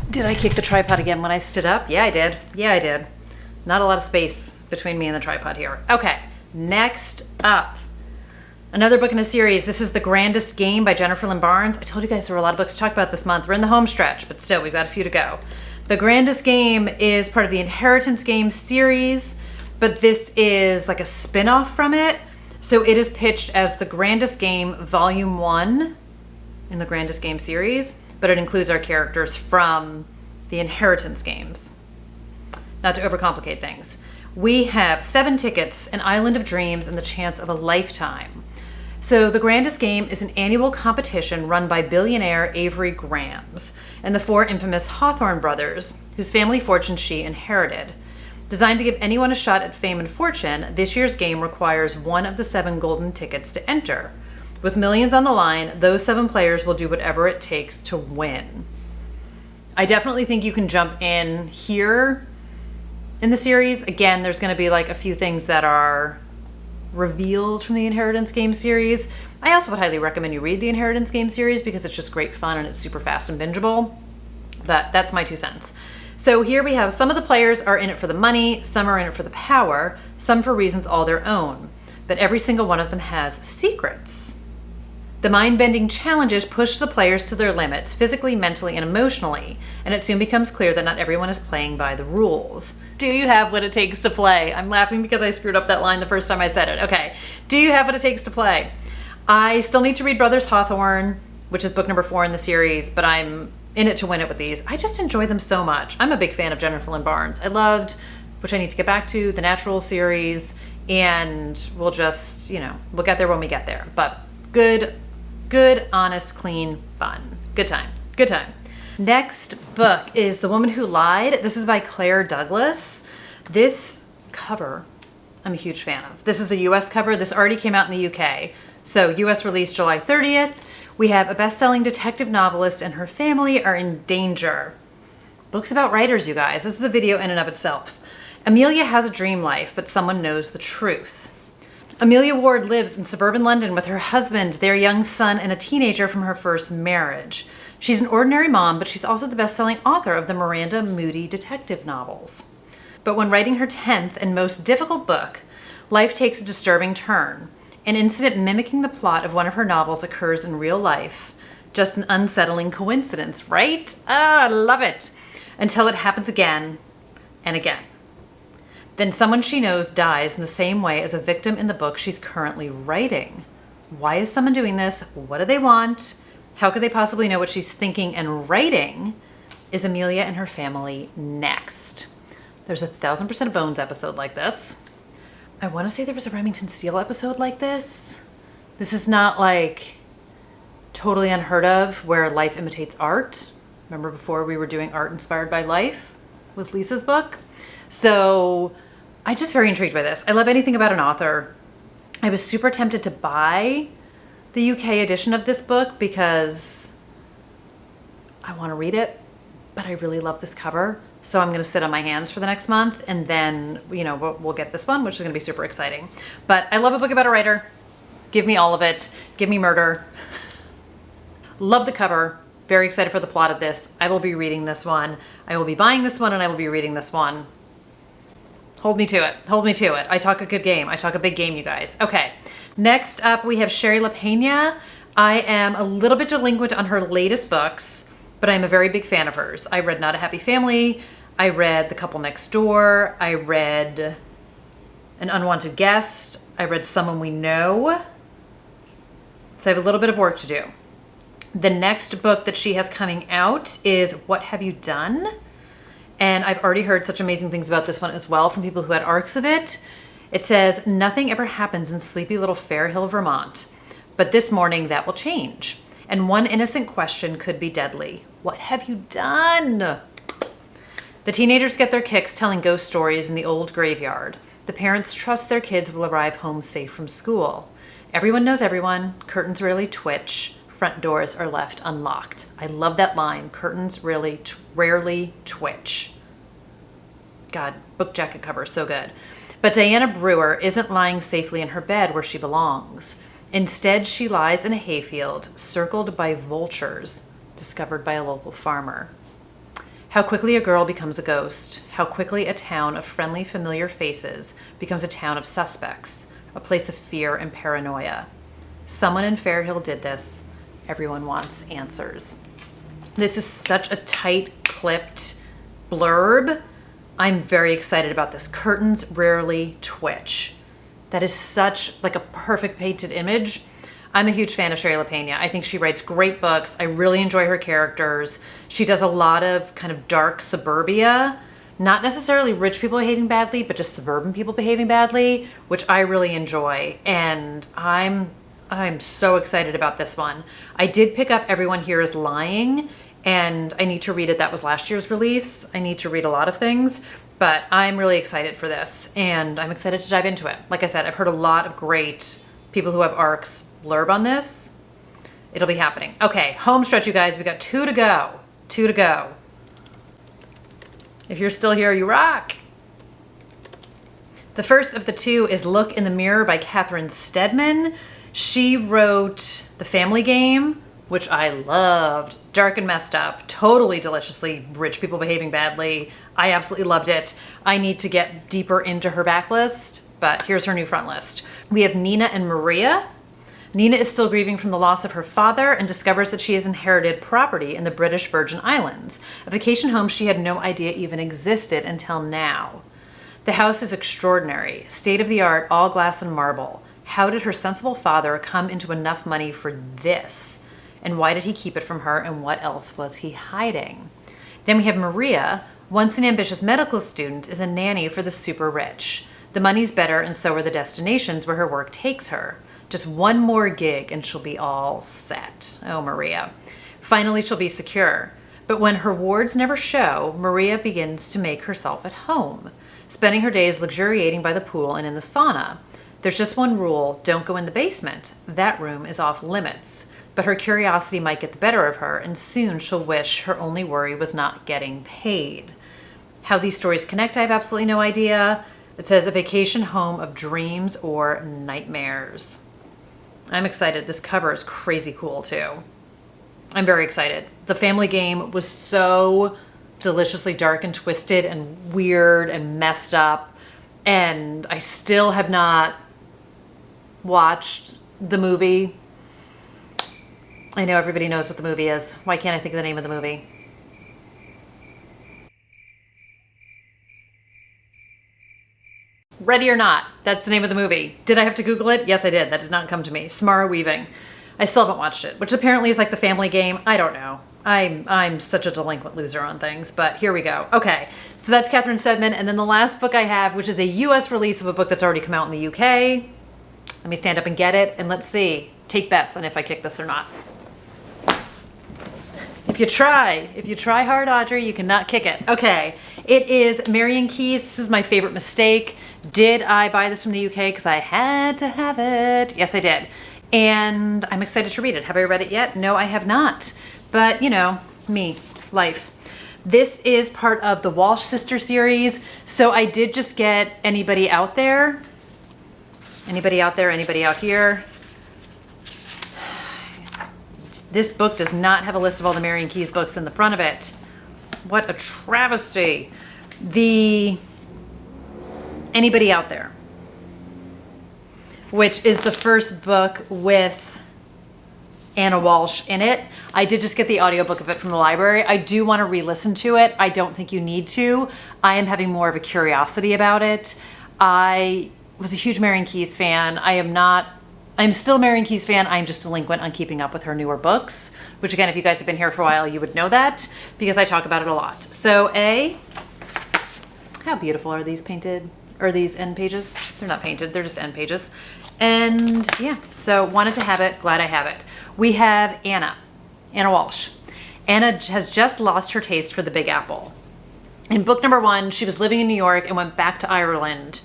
Did I kick the tripod again when I stood up? Yeah, I did. Yeah, I did. Not a lot of space between me and the tripod here. Okay, next up. Another book in a series. This is The Grandest Game by Jennifer Lin Barnes. I told you guys there were a lot of books to talk about this month. We're in the home stretch, but still, we've got a few to go. The Grandest Game is part of the Inheritance Game series, but this is like a spin-off from it. So it is pitched as The Grandest Game Volume 1 in the Grandest Game series, but it includes our characters from the Inheritance Games. Not to overcomplicate things. We have 7 tickets, an island of dreams, and the chance of a lifetime. So The Grandest Game is an annual competition run by billionaire Avery Grams and the 4 infamous Hawthorne brothers, whose family fortune she inherited. Designed to give anyone a shot at fame and fortune, this year's game requires one of the 7 golden tickets to enter. With millions on the line, those 7 players will do whatever it takes to win. I definitely think you can jump in here in the series. Again, there's going to be like a few things that are revealed from the Inheritance Game series. I also would highly recommend you read the Inheritance Game series because it's just great fun and it's super fast and bingeable. But that's my 2 cents. So here we have some of the players are in it for the money, some are in it for the power, some for reasons all their own. But every single one of them has secrets. The mind-bending challenges push the players to their limits, physically, mentally, and emotionally, and it soon becomes clear that not everyone is playing by the rules. Do you have what it takes to play? I'm laughing because I screwed up that line the first time I said it. Okay. Do you have what it takes to play? I still need to read Brothers Hawthorne, which is book number 4 in the series, but I'm in it to win it with these. I just enjoy them so much. I'm a big fan of Jennifer Lin Barnes. I loved, which I need to get back to, the Natural series, and we'll just, we'll get there when we get there. But good, honest, clean, fun. Good time. Good time. Next book is The Woman Who Lied. This is by Claire Douglas. This cover, I'm a huge fan of. This is the US cover. This already came out in the UK. So US release July 30th. We have a best-selling detective novelist and her family are in danger. Books about writers, you guys. This is a video in and of itself. Amelia has a dream life, but someone knows the truth. Amelia Ward lives in suburban London with her husband, their young son, and a teenager from her first marriage. She's an ordinary mom, but she's also the best-selling author of the Miranda Moody detective novels. But when writing her 10th and most difficult book, life takes a disturbing turn. An incident mimicking the plot of one of her novels occurs in real life. Just an unsettling coincidence, right? I love it. Until it happens again and again. Then someone she knows dies in the same way as a victim in the book she's currently writing. Why is someone doing this? What do they want? How could they possibly know what she's thinking and writing? Is Amelia and her family next? There's a 1000% of Bones episode like this. I want to say there was a Remington Steele episode like this. This is not like totally unheard of where life imitates art. Remember before we were doing art inspired by life with Lisa's book? So I'm just very intrigued by this. I love anything about an author. I was super tempted to buy the UK edition of this book because I want to read it, but I really love this cover. So I'm going to sit on my hands for the next month and then, we'll get this one, which is going to be super exciting. But I love a book about a writer. Give me all of it. Give me murder. Love the cover. Very excited for the plot of this. I will be reading this one. I will be buying this one and I will be reading this one. Hold me to it. Hold me to it. I talk a good game. I talk a big game, you guys. Okay. Next up, we have Sherry LaPena. I am a little bit delinquent on her latest books, but I'm a very big fan of hers. I read Not a Happy Family. I read The Couple Next Door. I read An Unwanted Guest. I read Someone We Know. So I have a little bit of work to do. The next book that she has coming out is What Have You Done? And I've already heard such amazing things about this one as well from people who had arcs of it. It says, nothing ever happens in sleepy little Fairhill, Vermont. But this morning that will change. And one innocent question could be deadly. What have you done? The teenagers get their kicks telling ghost stories in the old graveyard. The parents trust their kids will arrive home safe from school. Everyone knows everyone. Curtains rarely twitch. Front doors are left unlocked. I love that line. Curtains rarely twitch. God, book jacket cover, so good. But Diana Brewer isn't lying safely in her bed where she belongs. Instead, she lies in a hayfield, circled by vultures, discovered by a local farmer. How quickly a girl becomes a ghost. How quickly a town of friendly, familiar faces becomes a town of suspects, a place of fear and paranoia. Someone in Fairhill did this. Everyone wants answers. This is such a tight, clipped blurb. I'm very excited about this. Curtains rarely twitch. That is such like a perfect painted image. I'm a huge fan of Sherry LaPena. I think she writes great books. I really enjoy her characters. She does a lot of kind of dark suburbia, not necessarily rich people behaving badly, but just suburban people behaving badly, which I really enjoy. And I'm so excited about this one. I did pick up Everyone Here Is Lying, and I need to read it. That was last year's release. I need to read a lot of things, but I'm really excited for this, and I'm excited to dive into it. Like I said, I've heard a lot of great people who have arcs blurb on this. It'll be happening. Okay, home stretch, you guys. We got 2 to go. 2 to go. If you're still here, you rock. The first of the 2 is Look in the Mirror by Katherine Sedman. She wrote The Family Game, which I loved. Dark and messed up, totally deliciously rich people behaving badly. I absolutely loved it. I need to get deeper into her backlist, but here's her new front list. We have Nina and Maria. Nina is still grieving from the loss of her father and discovers that she has inherited property in the British Virgin Islands, a vacation home she had no idea even existed until now. The house is extraordinary, state-of-the-art, all glass and marble. How did her sensible father come into enough money for this? And why did he keep it from her, and what else was he hiding? Then we have Maria, once an ambitious medical student, is a nanny for the super rich. The money's better, and so are the destinations where her work takes her. Just one more gig and she'll be all set. Oh, Maria. Finally, she'll be secure. But when her wards never show, Maria begins to make herself at home, spending her days luxuriating by the pool and in the sauna. There's just one rule: don't go in the basement. That room is off limits. But her curiosity might get the better of her, and soon she'll wish her only worry was not getting paid. How these stories connect, I have absolutely no idea. It says a vacation home of dreams or nightmares. I'm excited. This cover is crazy cool too. I'm very excited. The Family Game was so deliciously dark and twisted and weird and messed up, and I still have not watched the movie. I know everybody knows what the movie is. Why can't I think of the name of the movie? Ready or Not. That's the name of the movie. Did I have to Google it? Yes, I did. That did not come to me. Samara Weaving. I still haven't watched it, which apparently is like The Family Game. I don't know. I'm such a delinquent loser on things, but here we go. Okay, so that's Katherine Sedman, and then the last book I have, which is a US release of a book that's already come out in the UK. Let me stand up and get it, and let's see. Take bets on if I kick this or not. If you try hard, Audrey, you cannot kick it. Okay, it is Maran Keys. This is my favorite mistake. Did I buy this from the UK? Because I had to have it. Yes, I did. And I'm excited to read it. Have I read it yet? No, I have not. But, you know, me, life. This is part of the Walsh Sister series. So I did just get Anybody Out There? Anybody out there? Anybody out here? This book does not have a list of all the Maran Keys books in the front of it. What a travesty. The Anybody Out There, which is the first book with Anna Walsh in it. I did just get the audiobook of it from the library. I do want to re-listen to it. I don't think you need to. I am having more of a curiosity about it. I was a huge Maran Keys fan. I'm still a Maran Keys fan. I'm just delinquent on keeping up with her newer books, which again, if you guys have been here for a while, you would know that because I talk about it a lot. So how beautiful are these painted, or these end pages? They're not painted, they're just end pages. And yeah, so wanted to have it, glad I have it. We have Anna Walsh. Anna has just lost her taste for the Big Apple. In book number 1, she was living in New York and went back to Ireland.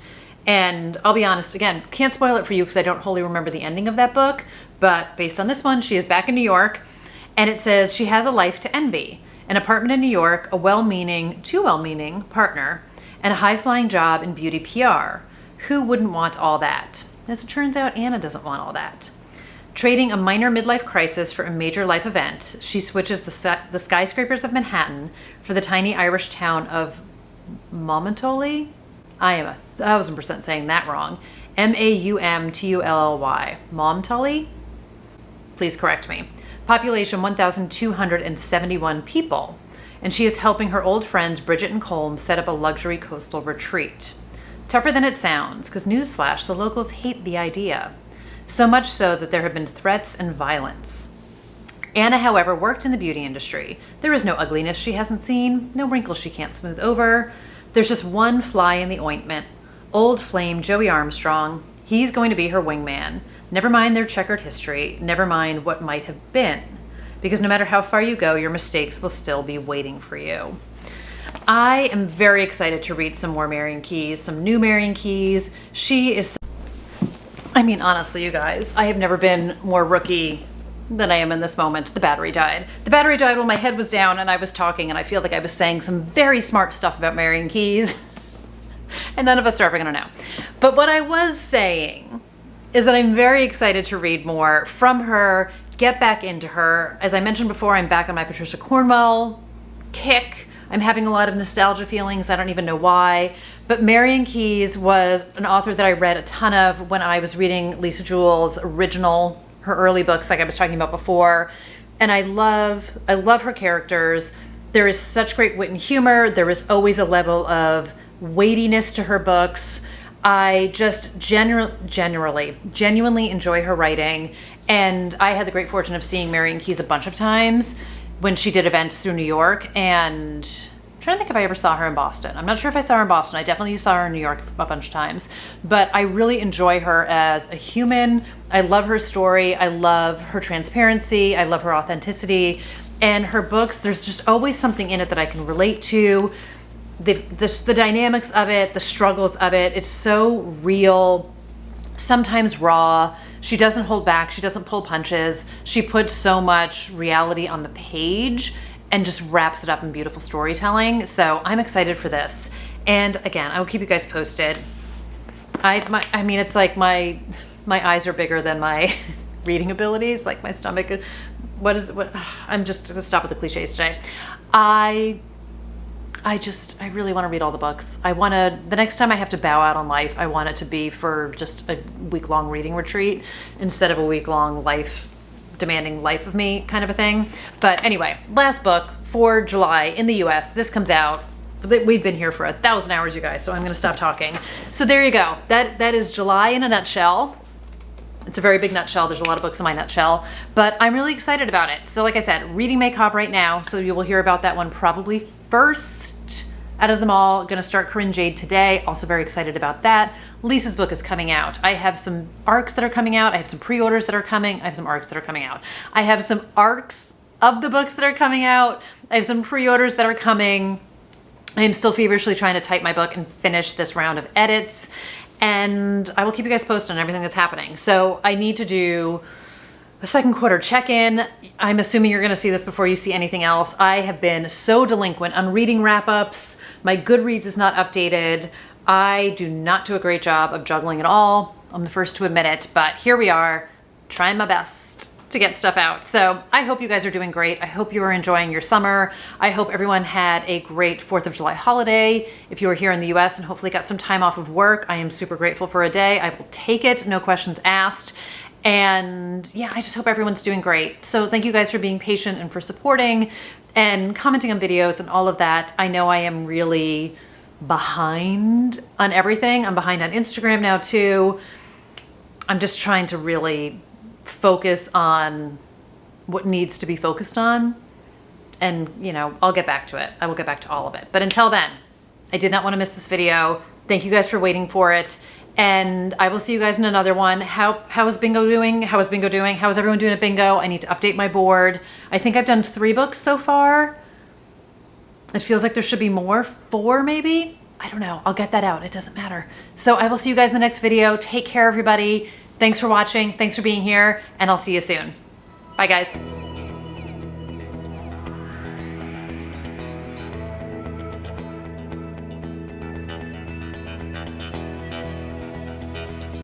And I'll be honest, again, can't spoil it for you because I don't wholly remember the ending of that book. But based on this one, she is back in New York. And it says she has a life to envy. An apartment in New York, a well-meaning, too well-meaning partner, and a high-flying job in beauty PR. Who wouldn't want all that? As it turns out, Anna doesn't want all that. Trading a minor midlife crisis for a major life event, she switches the skyscrapers of Manhattan for the tiny Irish town of Momentolly. I am 1,000% saying that wrong. Maumtully. Momentolly? Please correct me. Population 1,271 people. And she is helping her old friends Bridget and Colm set up a luxury coastal retreat. Tougher than it sounds, because newsflash, the locals hate the idea. So much so that there have been threats and violence. Anna, however, worked in the beauty industry. There is no ugliness she hasn't seen, no wrinkles she can't smooth over. There's just one fly in the ointment. Old flame Joey Armstrong. He's going to be her wingman. Never mind their checkered history. Never mind what might have been. Because no matter how far you go, your mistakes will still be waiting for you. I am very excited to read some more Maran Keys, some new Maran Keys. She is... I mean, honestly, you guys, I have never been more rookie than I am in this moment. The battery died. The battery died when my head was down and I was talking, and I feel like I was saying some very smart stuff about Maran Keys. And none of us are ever gonna know. But what I was saying is that I'm very excited to read more from her, get back into her. As I mentioned before, I'm back on my Patricia Cornwell kick. I'm having a lot of nostalgia feelings. I don't even know why. But Maran Keys was an author that I read a ton of when I was reading Lisa Jewell's original, her early books, like I was talking about before. And I love her characters. There is such great wit and humor. There is always a level of weightiness to her books. I just genuinely enjoy her writing. And I had the great fortune of seeing Maran Keys a bunch of times when she did events through New York, and I'm trying to think if I ever saw her in Boston. I'm not sure if I saw her in Boston. I definitely saw her in New York a bunch of times, but I really enjoy her as a human. I love her story. I love her transparency. I love her authenticity. And her books, there's just always something in it that I can relate to. The dynamics of it, the struggles of it, it's so real, sometimes raw. She doesn't hold back. She doesn't pull punches. She puts so much reality on the page and just wraps it up in beautiful storytelling. So I'm excited for this. And again, I will keep you guys posted. I mean, it's like my eyes are bigger than my reading abilities, like my stomach. I'm just gonna stop with the cliches today. I really want to read all the books. the next time I have to bow out on life, I want it to be for just a week-long reading retreat instead of a week-long demanding life of me kind of a thing. But anyway, last book for July in the US. This comes out. We've been here for 1,000 hours, you guys, so I'm going to stop talking. So there you go. That is July in a nutshell. It's a very big nutshell. There's a lot of books in my nutshell, but I'm really excited about it. So like I said, reading Makeup right now, so you will hear about that one probably first out of them all. Gonna start Corinne Jade today. Also very excited about that. Lisa's book is coming out. I have some arcs that are coming out. I have some pre-orders that are coming. I have some arcs that are coming out. I have some arcs of the books that are coming out. I have some pre-orders that are coming. I am still feverishly trying to type my book and finish this round of edits. And I will keep you guys posted on everything that's happening. So I need to do a second quarter check-in. I'm assuming you're gonna see this before you see anything else. I have been so delinquent on reading wrap-ups. My Goodreads is not updated. I do not do a great job of juggling at all. I'm the first to admit it, but here we are, trying my best to get stuff out. So I hope you guys are doing great. I hope you are enjoying your summer. I hope everyone had a great 4th of July holiday. If you are here in the US and hopefully got some time off of work, I am super grateful for a day. I will take it, no questions asked. And yeah, I just hope everyone's doing great. So thank you guys for being patient and for supporting and commenting on videos and all of that. I know I am really behind on everything. I'm behind on Instagram now too. I'm just trying to really focus on what needs to be focused on. And you know, I'll get back to it. I will get back to all of it. But until then, I did not want to miss this video. Thank you guys for waiting for it. And I will see you guys in another one. How is bingo doing? How is bingo doing? How is everyone doing at bingo? I need to update my board. I think I've done 3 books so far. It feels like there should be more. 4 maybe? I don't know. I'll get that out. It doesn't matter. So I will see you guys in the next video. Take care, everybody. Thanks for watching. Thanks for being here. And I'll see you soon. Bye, guys.